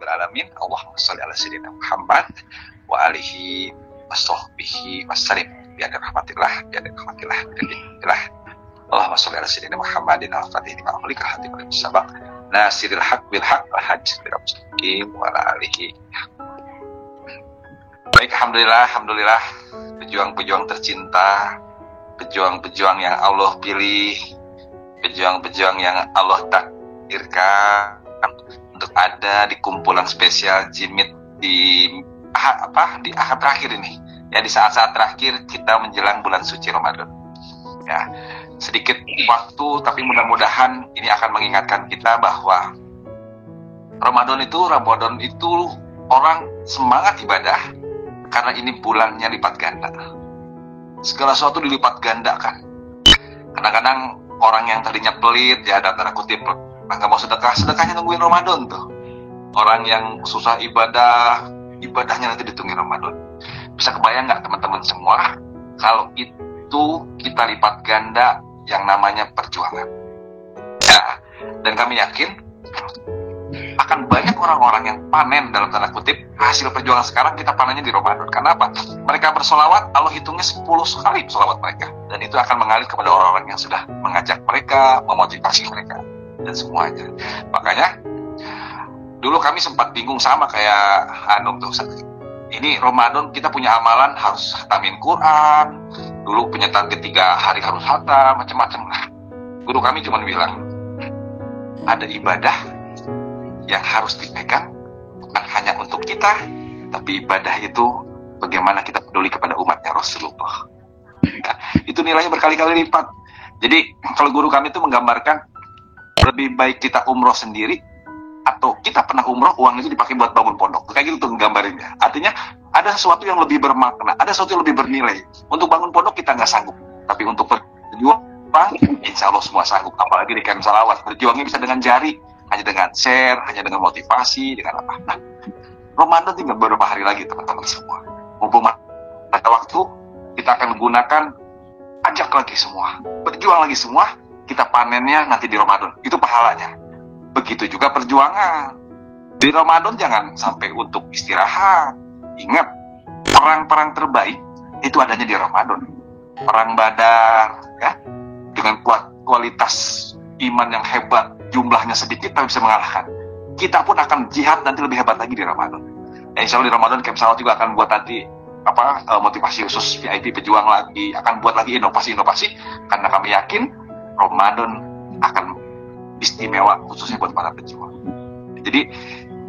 rabbil alamin. Allahumma shalli ala sayyidina Muhammad wa alihi washabbihi wasallim bi rahmatillah Allahumma shalli ala sayyidina Muhammadin al-fatih lima ulika hatim bil sabaq nasiril haq bil haq wal hadi bil mustaqim wa ala alihi. Baik, alhamdulillah pejuang-pejuang tercinta, pejuang-pejuang yang Allah pilih, pejuang-pejuang yang Allah takdirkan untuk ada di kumpulan spesial Jimit di ahad terakhir ini. Ya, di saat-saat terakhir kita menjelang bulan suci Ramadan. Ya, sedikit waktu tapi mudah-mudahan ini akan mengingatkan kita bahwa Ramadan itu orang semangat ibadah karena ini bulannya lipat ganda. Segala sesuatu dilipat gandakan. Kadang-kadang orang yang tadinya pelit, ya dalam tanda kutip nggak mau sedekahnya nungguin Ramadan tuh. Orang yang susah ibadahnya nanti ditungguin Ramadan. Bisa kebayang nggak teman-teman semua kalau itu kita lipat ganda yang namanya perjuangan. Ya, dan kami yakin akan banyak orang-orang yang panen dalam tanda kutip hasil perjuangan sekarang kita panennya di Ramadan. Kenapa? Mereka bersolawat, Allah hitungnya 10 kali solawat mereka. Dan itu akan mengalir kepada orang-orang yang sudah mengajak mereka, memotivasi mereka, dan semuanya. Makanya, dulu kami sempat bingung sama kayak Hanum tuh. Ini Ramadan kita punya amalan harus khatamin Quran. Dulu punya target 3 hari harus khatam, macam-macam lah. Guru kami cuma bilang, ada ibadah yang harus dipegang bukan hanya untuk kita, tapi ibadah itu bagaimana kita peduli kepada umatnya Rasulullah. Nah, itu nilainya berkali-kali lipat. Jadi kalau guru kami itu menggambarkan lebih baik kita umroh sendiri atau kita pernah umroh uang itu dipakai buat bangun pondok. Kayak gitu tuh nggambarinnya. Artinya ada sesuatu yang lebih bermakna, ada sesuatu yang lebih bernilai. Untuk bangun pondok kita nggak sanggup, tapi untuk berjuang, insya Allah semua sanggup. Apalagi di camp salawat, berjuangnya bisa dengan jari, hanya dengan share, hanya dengan motivasi, dengan apa. Nah, Ramadan tinggal beberapa hari lagi teman-teman semua. Mumpung ada waktu, kita akan gunakan, ajak lagi semua, berjuang lagi semua, kita panennya nanti di Ramadan. Itu pahalanya. Begitu juga perjuangan. Di Ramadan jangan sampai untuk istirahat. Ingat, perang-perang terbaik itu adanya di Ramadan. Perang Badar, ya, dengan kualitas iman yang hebat, jumlahnya sedikit tapi bisa mengalahkan. Kita pun akan jihad nanti lebih hebat lagi di Ramadan. Insya Allah di Ramadan Camp Salawat juga akan buat nanti motivasi khusus VIP pejuang lagi, akan buat lagi inovasi-inovasi karena kami yakin Ramadan akan istimewa khususnya buat para pejuang. Jadi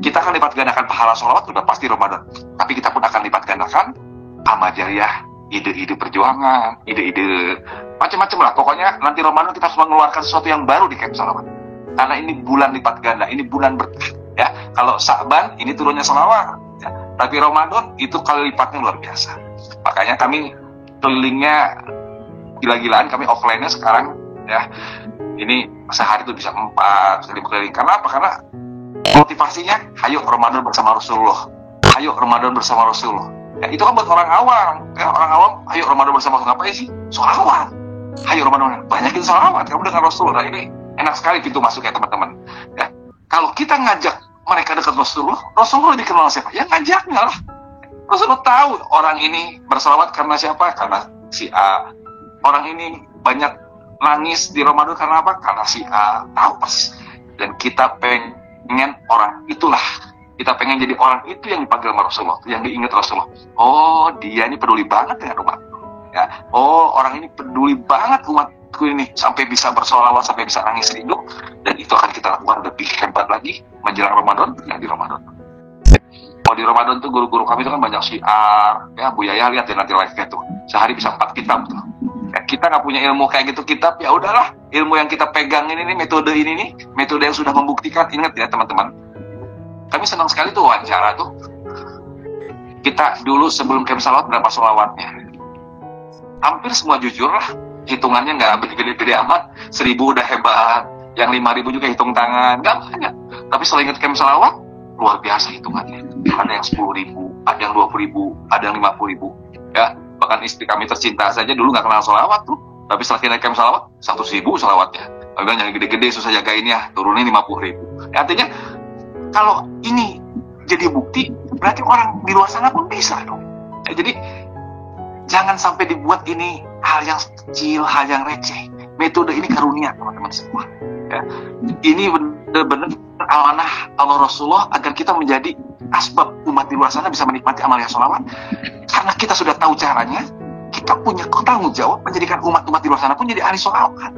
kita akan lipat gandakan pahala sholawat sudah pasti Ramadan, tapi kita pun akan lipat gandakan amal jariah, ide-ide perjuangan, ide-ide macam-macam lah. Pokoknya nanti Ramadan kita harus mengeluarkan sesuatu yang baru di Camp Salawat. Karena ini bulan lipat ganda, ini bulan berkah. Ya, kalau Sa'ban ini turunnya sholawat, ya. Tapi Ramadan itu kali lipatnya luar biasa. Makanya kami kelilingnya gila-gilaan, kami offline-nya sekarang, ya. Ini sehari itu bisa 4 kali keliling. Karena apa? Karena motivasinya, ayo Ramadan bersama Rasulullah. Ayo Ramadan bersama Rasulullah. Ya, itu kan buat orang awam. Ya, orang awam, ayo Ramadan bersama Rasulullah. Ngapain sih? Sholawat. Ayo Ramadan, banyakin sholawat. Kamu dengan Rasulullah. Ini enak sekali pintu masuknya teman-teman. Ya, kalau kita ngajak mereka dekat Rasulullah, Rasulullah dikenal siapa? Ya ngajaknya lah. Rasulullah tahu orang ini bersalawat karena siapa? Karena si A. Orang ini banyak nangis di Ramadan karena apa? Karena si A. Tahu persis. Dan kita pengen orang itulah. Kita pengen jadi orang itu yang dipanggil sama Rasulullah, yang diingat Rasulullah. Oh, dia ini peduli banget dengan umat. Ya. Oh, orang ini peduli banget umatku ini sampai bisa bersolawat, sampai bisa nangis rindu, dan itu akan kita lakukan lebih hebat lagi menjelang Ramadan, ya di Ramadan. Kalau di Ramadan tuh guru-guru kami itu kan banyak syiar, ya Bu Yaya lihat ya nanti live-nya tuh, sehari bisa 4 kitab tuh. Ya, kita nggak punya ilmu kayak gitu kitab, ya udahlah, ilmu yang kita pegang ini nih, metode ini nih, metode yang sudah membuktikan. Ingat ya teman-teman, kami senang sekali tuh wawancara tuh. Kita dulu sebelum Camp Salawat berapa sholawatnya? Hampir semua jujur lah, hitungannya nggak gede-gede amat. 1.000 udah hebat, yang 5.000 juga hitung tangan, nggak banyak. Tapi setelah ingat Camp Salawat, luar biasa hitungannya. Ada yang 10.000, ada yang 20.000, ada yang 50.000. Ya, bahkan istri kami tercinta saja dulu nggak kenal sholawat tuh, tapi setelah kita Camp Salawat, 100.000 sholawatnya. Bilang yang gede-gede susah jagainnya, turunin 50.000. Ya, artinya kalau ini jadi bukti, berarti orang di luar sana pun bisa dong. Ya, jadi jangan sampai dibuat ini hal yang kecil, hal yang receh. Metode ini karunia teman-teman semua. Ya. Ini benar-benar amanah Allah Rasulullah agar kita menjadi asbab umat di luar sana bisa menikmati amalia sholawat. Karena kita sudah tahu caranya, kita punya tanggung jawab menjadikan umat-umat di luar sana pun jadi ahli sholawat.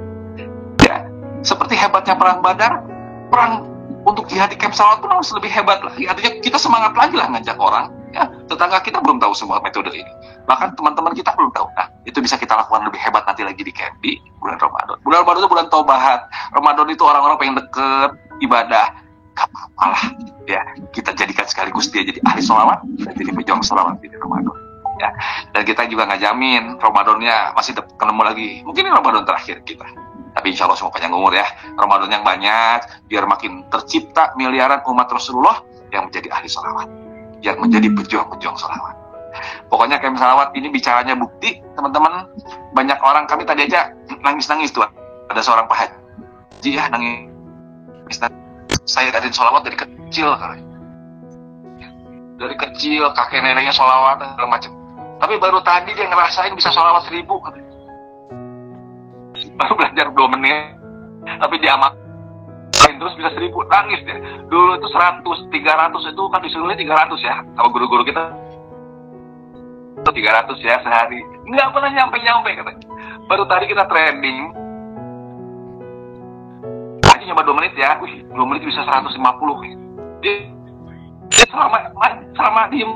Ya, seperti hebatnya perang Badar, perang untuk jihad di camp salawat pun harus lebih hebat lagi. Artinya kita semangat lagi lah ngajak orang. Ya, tetangga kita belum tahu semua metode ini. Bahkan teman-teman kita belum tahu. Nah, itu bisa kita lakukan lebih hebat nanti lagi di camp di bulan Ramadan. Bulan Ramadan itu bulan taubat. Ramadan itu orang-orang pengen deket ibadah. Gak apa-apa lah. Ya, kita jadikan sekaligus dia jadi ahli sholawat dan jadi pejuang sholawat di Ramadan. Ya, dan kita juga nggak jamin Ramadannya masih ketemu lagi. Mungkin ini Ramadan terakhir kita. Tapi insya Allah semua panjang umur ya. Ramadan yang banyak, biar makin tercipta miliaran umat Rasulullah yang menjadi ahli sholawat, yang menjadi pejuang-pejuang sholawat. Pokoknya camp salawat ini bicaranya bukti, teman-teman. Banyak orang, kami tadi aja nangis-nangis tuh. Ada seorang Pak Haji ya nangis. Saya ngadain sholawat dari kecil, dari kecil kakek neneknya sholawat dan segala macam. Tapi baru tadi dia ngerasain bisa sholawat 1000 katanya. Baru belajar 2 menit, tapi diamalin terus bisa 1000, nangis dia. Dulu itu 100, 300 itu kan disuruhnya 300 ya, sama guru-guru kita. 300 ya sehari, nggak pernah nyampe katanya. Baru tadi kita training, aja cuma 2 menit ya, 2 menit bisa 150. Dia selama diem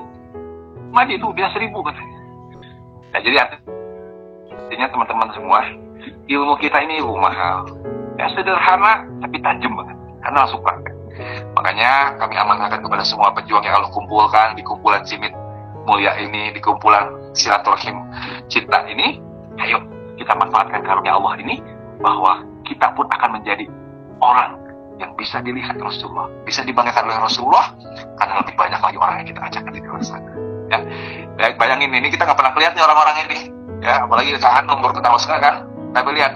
aja itu bisa 1000 katanya. Nah, jadi artinya teman-teman semua, ilmu kita ini ilmu mahal. Ya sederhana tapi tajam banget, karena langsung praktek. Makanya kami amanahkan kepada semua pejuang yang Allah kumpulkan di kumpulan Simit mulia ini, di kumpulan silaturahim cinta ini. Ayo kita manfaatkan karunia Allah ini, bahwa kita pun akan menjadi orang yang bisa dilihat Rasulullah, bisa dibanggakan oleh Rasulullah, karena lebih banyak lagi orang yang kita ajak di luar sana. Ya, bayangin ini kita nggak pernah lihat nih orang-orang ini. Ya, apalagi Kak Hanum baru ketawa sekarang kan. Tapi lihat,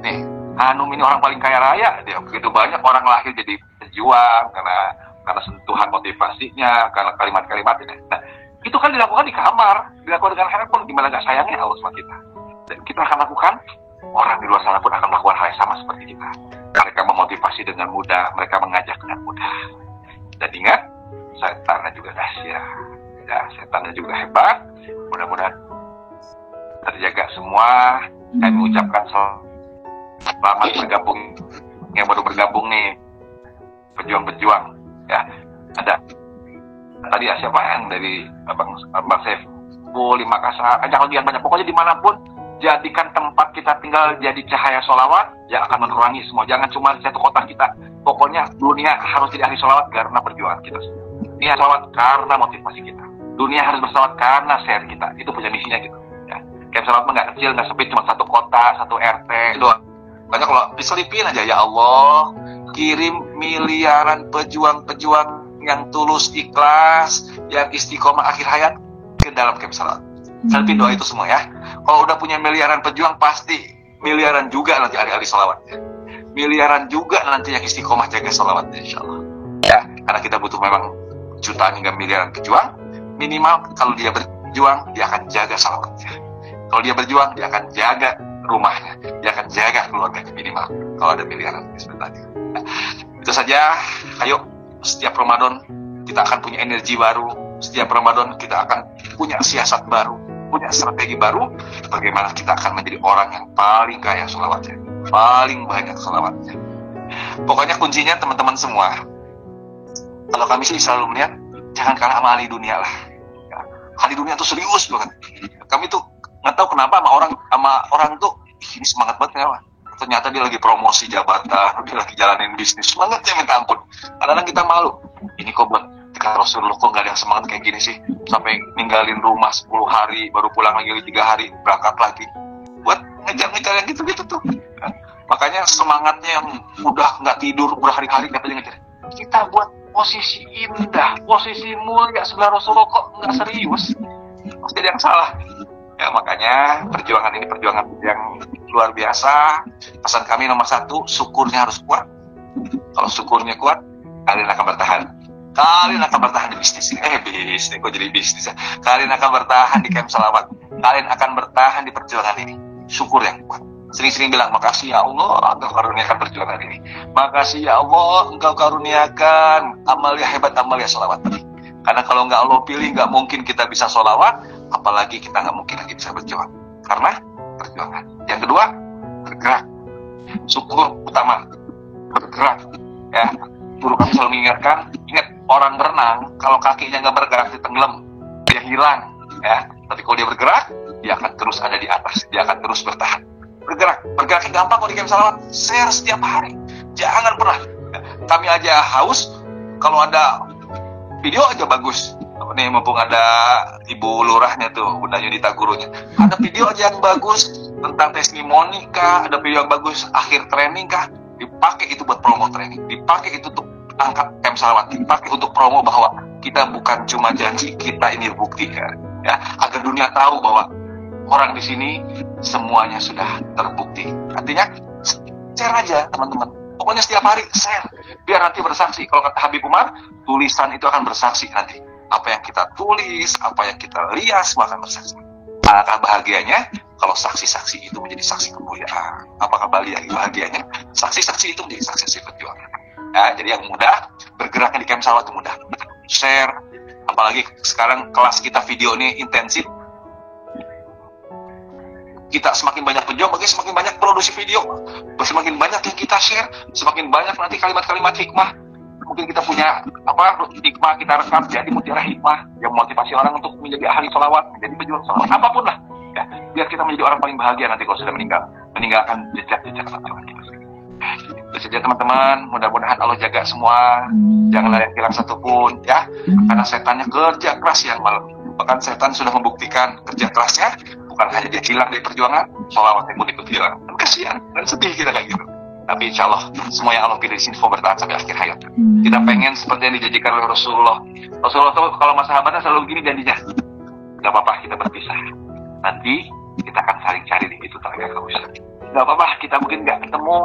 nih Hanum ini orang paling kaya raya. Dia begitu banyak orang lahir jadi pejuang karena sentuhan motivasinya, karena kalimat-kalimatnya. Nah, itu kan dilakukan di kamar, dilakukan dengan handphone. Gimana nggak sayangnya Allah sama kita? Dan kita akan lakukan, orang di luar sana pun akan melakukan hal yang sama seperti kita. Mereka memotivasi dengan mudah, mereka mengajak dengan mudah. Dan ingat, setannya juga dahsyat. Ya, setannya juga hebat. Mudah-mudahan terjaga semua. Kami mengucapkan selamat bergabung yang baru bergabung nih, pejuang-pejuang. Ya, ada tadi ya, siapa yang dari Bang Saiful di Makassar, ajak lagi yang banyak. Pokoknya dimanapun, jadikan tempat kita tinggal jadi cahaya sholawat yang akan menerangi semua. Jangan cuma satu kota kita. Pokoknya dunia harus jadi ahli sholawat karena perjuangan kita. Dunia sholawat karena motivasi kita. Dunia harus bersalawat karena share kita. Itu punya misinya gitu. Ya. Camp salawat mah nggak kecil, nggak sempit, cuma satu kota, satu RT doang. Banyak kalau diselipin aja, ya Allah, kirim miliaran pejuang-pejuang yang tulus, ikhlas, yang istiqomah akhir hayat ke dalam camp salawat. Selipin doa itu semua ya. Kalau udah punya miliaran pejuang, pasti miliaran juga nanti ahli-ahli salawat. Ya. Miliaran juga nanti yang istiqomah jaga salawatnya, insya Allah. Ya, karena kita butuh memang jutaan hingga miliaran pejuang. Minimal kalau dia berjuang, dia akan jaga salawatnya. Kalau dia berjuang, dia akan jaga rumahnya, dia akan jaga keluarganya minimal. Kalau ada miliaran seperti tadi. Nah, itu saja. Ayo, setiap Ramadan kita akan punya energi baru. Setiap Ramadan kita akan punya siasat baru, punya strategi baru. Bagaimana kita akan menjadi orang yang paling kaya salawatnya, paling banyak salawatnya. Pokoknya kuncinya teman-teman semua, kalau kami sih selalu melihat, jangan kalah sama ahli dunia lah. Ya, ahli dunia tuh serius banget. Kami tuh nggak tahu kenapa sama orang tuh ini semangat banget ya. Ternyata dia lagi promosi jabatan, dia lagi jalanin bisnis, semangatnya minta ampun. Kadang-kadang kita malu. Ini kok buat Rasulullah kok nggak ada yang semangat kayak gini sih, sampai ninggalin rumah 10 hari, baru pulang lagi 3 hari, berangkat lagi. Buat ngejar-ngejar yang gitu-gitu tuh. Ya. Makanya semangatnya yang udah nggak tidur berhari-hari katanya ngejar. Kita buat posisi indah, posisi mulia sebelah Rasulullah kok nggak serius, pasti ada yang salah. Ya, makanya perjuangan ini perjuangan yang luar biasa. Pesan kami nomor 1, syukurnya harus kuat. Kalau syukurnya kuat, kalian akan bertahan. Kalian akan bertahan di bisnis ini. Bisnis, kok jadi bisnis ya? Kalian akan bertahan di camp salawat. Kalian akan bertahan di perjuangan ini. Syukur yang kuat. Sering-sering bilang, makasih ya Allah Engkau karuniakan perjuangan ini. Makasih ya Allah Engkau karuniakan amalia hebat, amalia salawat ini. Karena kalau nggak Allah pilih, nggak mungkin kita bisa salawat, apalagi kita nggak mungkin lagi bisa berjuang. Karena perjuangan. Yang kedua, bergerak. Syukur utama, bergerak. Ya, guru kami selalu mengingatkan, ingat orang berenang, kalau kakinya nggak bergerak, dia tenggelam, dia hilang. Ya, tapi kalau dia bergerak, dia akan terus ada di atas, dia akan terus bertahan. Bergerak yang gampang kok di camp salawat. Share setiap hari, jangan pernah. Kami aja haus kalau ada video aja bagus. Nih mumpung ada ibu lurahnya tuh, Bunda Yunita gurunya, ada video aja yang bagus tentang testimoni kah, ada video yang bagus akhir training kah, dipakai itu buat promo training, dipakai itu untuk angkat camp salawat, dipakai untuk promo bahwa kita bukan cuma janji, kita ini bukti ya, agar dunia tahu bahwa orang di sini semuanya sudah terbukti. Artinya share aja teman-teman. Pokoknya setiap hari share. Biar nanti bersaksi. Kalau kata Habib Umar, tulisan itu akan bersaksi nanti. Apa yang kita tulis, apa yang kita lihat, semua akan bersaksi. Alangkah bahagianya kalau saksi-saksi itu menjadi saksi kemuliaan. Apakah bahagianya? Saksi-saksi itu menjadi saksi perjuangan. Ya, jadi yang mudah, bergeraknya di camp salawat itu mudah. Share. Apalagi sekarang kelas kita video ini intensif. Kita semakin banyak pejuang, semakin banyak produksi video, semakin banyak yang kita share, semakin banyak nanti kalimat-kalimat hikmah. Mungkin kita punya hikmah kita rekam jadi mutiara hikmah yang memotivasi orang untuk menjadi ahli sholawat, menjadi pejuang sholawat, apapun lah. Ya, biar kita menjadi orang paling bahagia nanti kalau sudah meninggalkan jejak-jejak perjuangan kita. Itu saja teman-teman, mudah-mudahan Allah jaga semua, jangan ada yang hilang satupun ya, karena setannya kerja keras yang malam. Bahkan setan sudah membuktikan kerja kerasnya, bukan hanya dia hilang dari perjuangan, sholawatnya pun ikut hilang. Dan kasihan dan sedih kita kayak gitu. Tapi insya Allah semua yang Allah pilih di sini bertahan sampai akhir hayat. Kita pengen seperti yang dijanjikan oleh Rasulullah. Rasulullah tuh kalau sama sahabatnya selalu gini janjinya, gak apa-apa kita berpisah, nanti kita akan saling cari di itu Telaga Kausar. Gak apa-apa kita mungkin gak ketemu,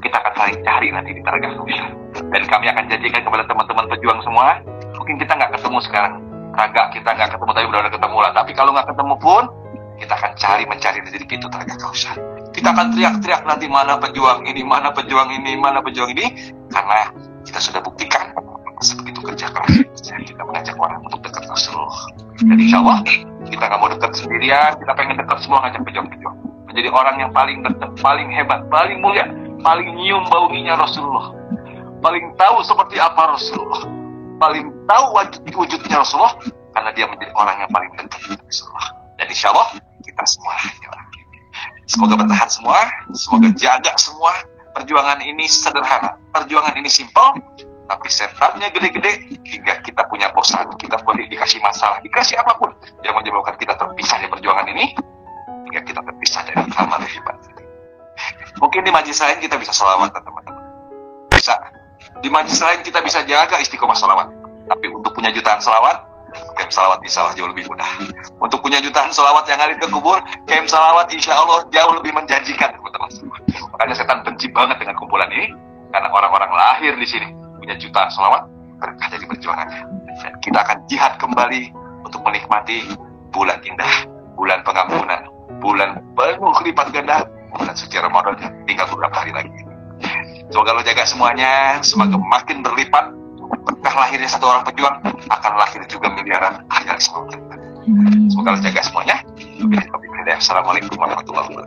kita akan saling cari nanti di Telaga Kausar. Dan kami akan janjikan kepada teman-teman pejuang semua, mungkin kita gak ketemu sekarang, raga kita gak ketemu, tapi benar-benar ketemu lah. Tapi kalau gak ketemu pun, kita akan mencari di pintu Telaga Kausar. Kita akan teriak-teriak nanti, mana pejuang ini, mana pejuang ini, mana pejuang ini, karena kita sudah buktikan sebegitu kerja keras kita mengajak orang untuk dekat Rasulullah. Dan insya Allah kita nggak mau dekat sendirian, kita pengen dekat semua, ngajak pejuang-pejuang menjadi orang yang paling dekat, paling hebat, paling mulia, paling nyium baunya Rasulullah, paling tahu seperti apa Rasulullah, paling tahu wujudnya Rasulullah, karena dia menjadi orang yang paling dekat dengan Rasulullah. Dan insya Allah kita semua orang. Semoga bertahan semua, semoga jaga semua. Perjuangan ini sederhana, perjuangan ini simpel, tapi setannya gede-gede hingga kita punya bosan, kita boleh dikasih masalah, dikasih apapun yang menyebabkan kita terpisah dari perjuangan ini, hingga kita terpisah dari amal hebat. Mungkin di majlis lain kita bisa sholawat, teman-teman. Bisa. Di majlis lain kita bisa jaga istiqomah sholawat. Tapi untuk punya jutaan sholawat, camp salawat insya Allah jauh lebih mudah. Untuk punya jutaan salawat yang ngalir ke kubur, camp salawat insya Allah jauh lebih menjanjikan, teman-teman semua. Makanya setan benci banget dengan kumpulan ini, karena orang-orang lahir di sini punya jutaan salawat berkah dari perjuangannya. Dan kita akan jihad kembali untuk menikmati bulan indah, bulan pengampunan, bulan penuh lipat ganda, bulan suci Ramadan yang tinggal beberapa hari lagi. Semoga Allah jaga semuanya, semoga makin berlipat. Berkah lahirnya satu orang pejuang, akan lahir juga miliaran ahli sholawat. Semoga Allah jaga semuanya. Assalamualaikum warahmatullahi wabarakatuh.